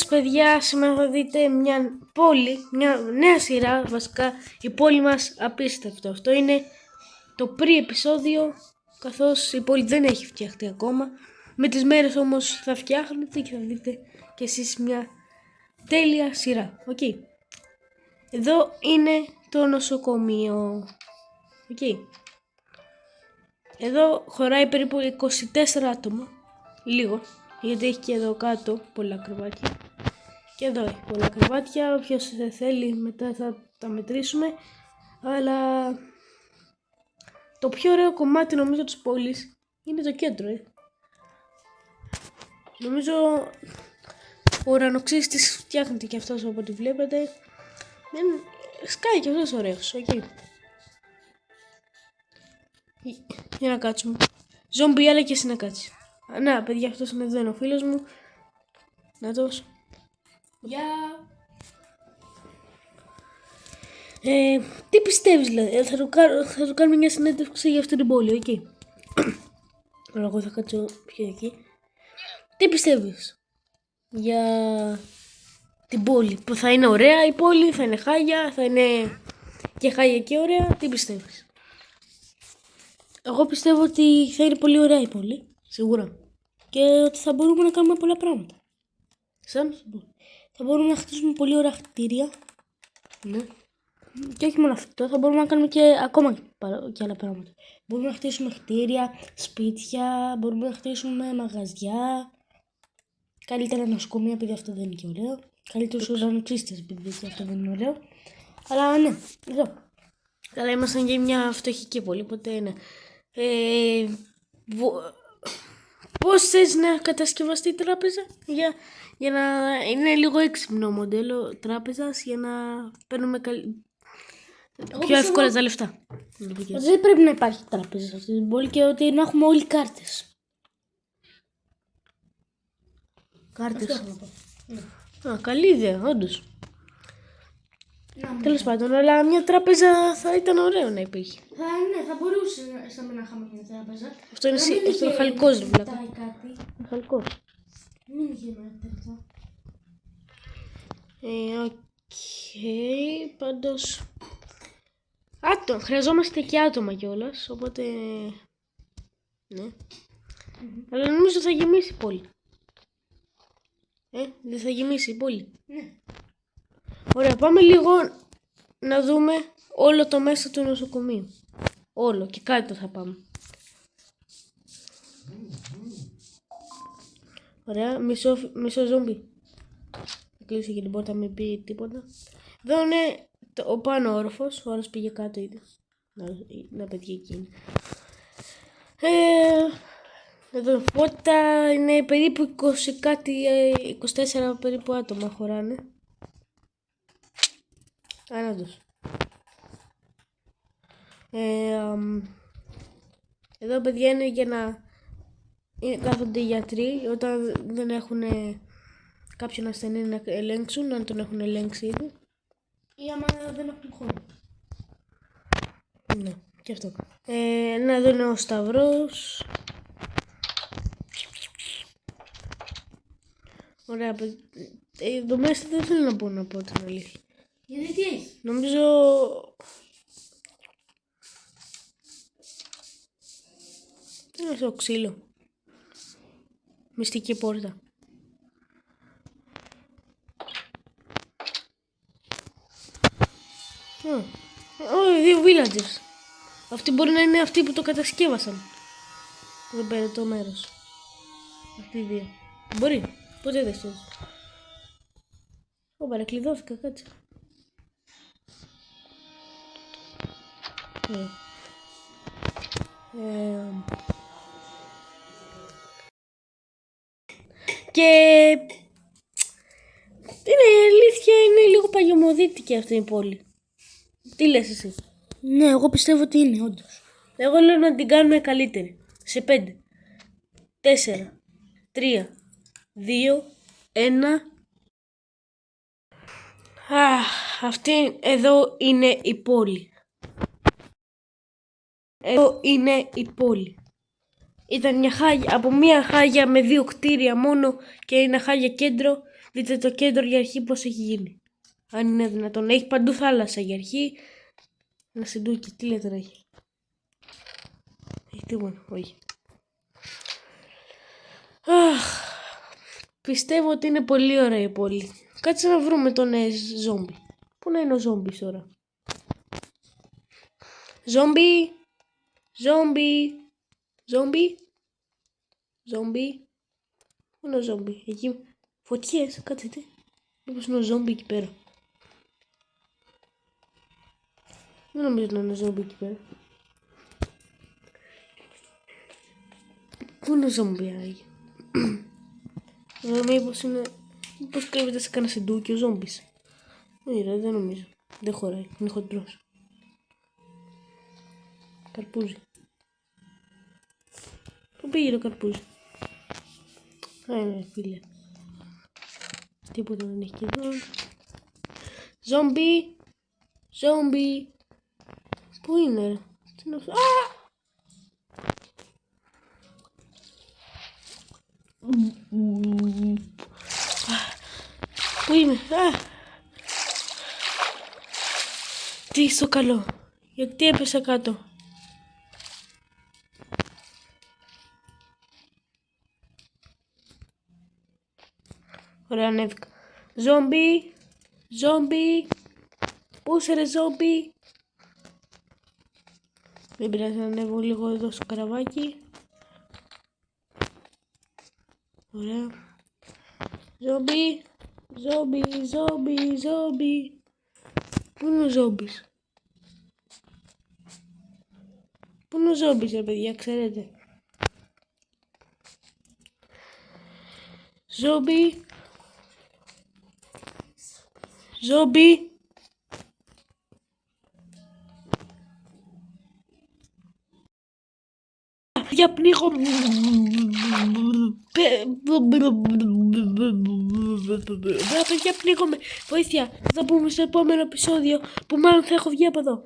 σας παιδιά, σήμερα θα δείτε μια πόλη, μια νέα σειρά, βασικά η πόλη μας απίστευτο. Αυτό είναι το επεισόδιο, καθώς η πόλη δεν έχει φτιαχτεί ακόμα. Με τις μέρες όμως θα φτιάχνετε και θα δείτε και εσείς μια τέλεια σειρά. Okay. Εδώ είναι το νοσοκομείο. Okay. Εδώ χωράει περίπου 24 άτομα, λίγο, γιατί έχει και εδώ κάτω πολλά κρεβάτια. Και εδώ έχει πολλά κρεβάτια, όποιος θέλει μετά θα τα μετρήσουμε. Αλλά το πιο ωραίο κομμάτι νομίζω της πόλης είναι το κέντρο. Νομίζω ο ουρανοξύστης φτιάχνεται και αυτός από ό,τι βλέπετε. Σκάει και αυτός ωραίος, okay. Για να κάτσουμε. Ζόμπι, αλλά και εσύ να κάτσεις. Να παιδιά, αυτός είναι εδώ, είναι ο φίλος μου. Να τος. Γεια. Τι πιστεύεις δηλαδή, θα του κάνουμε μια συνέντευξη για αυτή την πόλη, ok. Εγώ θα κάτσω πιο εκεί. Τι πιστεύεις για την πόλη, που θα είναι ωραία η πόλη, θα είναι χάγια, θα είναι και χάγια και ωραία, τι πιστεύεις? Εγώ πιστεύω ότι θα είναι πολύ ωραία η πόλη, σίγουρα. Και ότι θα μπορούμε να κάνουμε πολλά πράγματα. Θα μπορούμε να χτίσουμε πολύ ωραία κτίρια. Ναι. Και όχι μόνο αυτό, θα μπορούμε να κάνουμε και ακόμα και άλλα πράγματα. Μπορούμε να χτίσουμε κτίρια, σπίτια, μπορούμε να χτίσουμε μαγαζιά. Καλύτερα νοσοκομεία, επειδή αυτό δεν είναι και ωραίο. Καλύτερους ουρανοξύστες, επειδή αυτό δεν είναι ωραίο. Αλλά ναι, εδώ. Αλλά ήμασταν και μια φτωχική πόλη, οπότε ναι. Πώς θες να κατασκευαστεί η τράπεζα? Για να είναι λίγο έξυπνο μοντέλο τράπεζας, για να παίρνουμε πιο εύκολα τα λεφτά. Δεν πρέπει να υπάρχει τράπεζα σε αυτή την πόλη και ότι να έχουμε όλοι κάρτες. Κάρτες. Καλή ιδέα, όντως. Τέλος πάντων, αλλά μια τράπεζα θα ήταν ωραίο να υπήρχε. Ναι, θα μπορούσε να είχαμε μια τράπεζα. Αυτό είναι χαλκός, ρε βλάκα. Είναι χαλκός. Μην είχε ένα τέτοιο. Οκ, πάντως... χρειαζόμαστε και άτομα κιόλας, οπότε... Ναι. Αλλά νομίζω θα γεμίσει η πόλη. Δεν θα γεμίσει η πόλη? Ναι. Ωραία, πάμε λίγο να δούμε όλο το μέσα του νοσοκομείου. Όλο και κάτω θα πάμε. Ωραία, μισό ζόμπι. Θα κλείσει και την πόρτα, μην πει τίποτα. Εδώ είναι ο πάνω όροφος, ο άλλος πήγε κάτω ήδη. Να παιδιά εκεί είναι. Εδώ φώτα, είναι περίπου 24 περίπου άτομα χωράνε. Άναντος. Εδώ παιδιά είναι για να κάθονται οι γιατροί όταν δεν έχουν κάποιον ασθενή να ελέγξουν, αν τον έχουν ελέγξει ήδη, ή άμα δεν έχουν χρόνο. Ναι, και αυτό. Να εδώ είναι ο Σταυρός. Ωραία, εδώ μέσα δεν θέλω να πω την αλήθεια. Γιατί τι έχει? Νομίζω... Τι είναι αυτό, ξύλο. Μυστική πόρτα. Δύο villagers. Αυτοί μπορεί να είναι αυτοί που το κατασκεύασαν. Εδώ πέρα το μέρος. Αυτοί οι δύο. Μπορεί. Ποτέ δεν ξέρεις. Παρακλειδώθηκα, κάτσε. Και είναι αλήθεια, είναι λίγο παγιωμοδίτικη αυτή η πόλη. Τι λες εσύ? Ναι, εγώ πιστεύω ότι είναι, όντως. Εγώ λέω να την κάνουμε καλύτερη. Σε 5, 4, 3, 2, 1. Αυτή εδώ είναι η πόλη. Εδώ είναι η πόλη. Ήταν μια χάγια, από μια χάγια με 2 κτίρια μόνο και ένα χάγια κέντρο. Δείτε το κέντρο για αρχή πώς έχει γίνει. Αν είναι δυνατόν. Έχει παντού θάλασσα για αρχή. Ένα συντούκι. Τι λέτε να έχει. Έχει τίποτα. Όχι. Αχ. Πιστεύω ότι είναι πολύ ωραία η πόλη. Κάτσε να βρούμε τον ζόμπι. Πού να είναι ο ζόμπις τώρα. Ζόμπι. Ζόμπι. Ζόμπι. Ζόμπι. Πού είναι ο ζόμπι. Εκεί. Φωτιές. Κάτσε τι. Μήπως είναι ο ζόμπι εκεί πέρα. Δεν νομίζω να είναι ο ζόμπι εκεί πέρα. Πού είναι ο ζόμπι άγιο. Μήπως είναι... Μήπως κρύβεται σε κανένα σεντούκι ο ζόμπις. Όχι ρε, δεν νομίζω. Δεν χωράει. Είναι χοντρός. Καρπούζι. Πού πήγε το καρπούζι. Ναι, φίλε. Τίποτα δεν έχει και εδώ. Ζόμπι. Ζόμπι. Πού είναι ρε. Τι είναι αυτό. Πού είμαι. Τι στο καλό. Γιατί έπεσα κάτω. Ωραία, ανέβηκα. Ζόμπι. Ζόμπι. Πού είσαι ρε ζόμπι. Δεν πειράζει να ανέβω λίγο εδώ στο καραβάκι. Ωραία. Ζόμπι. Ζόμπι. Ζόμπι. Ζόμπι. Πού είναι ο ζόμπις. Πού είναι ο ζόμπις ρε παιδιά, ξέρετε. Ζόμπι. Ζόμπι. Για πνίγω. Παιδιά πνίγομαι. Βοήθεια. Θα τα πούμε στο επόμενο επεισόδιο που μάλλον θα έχω βγει από εδώ.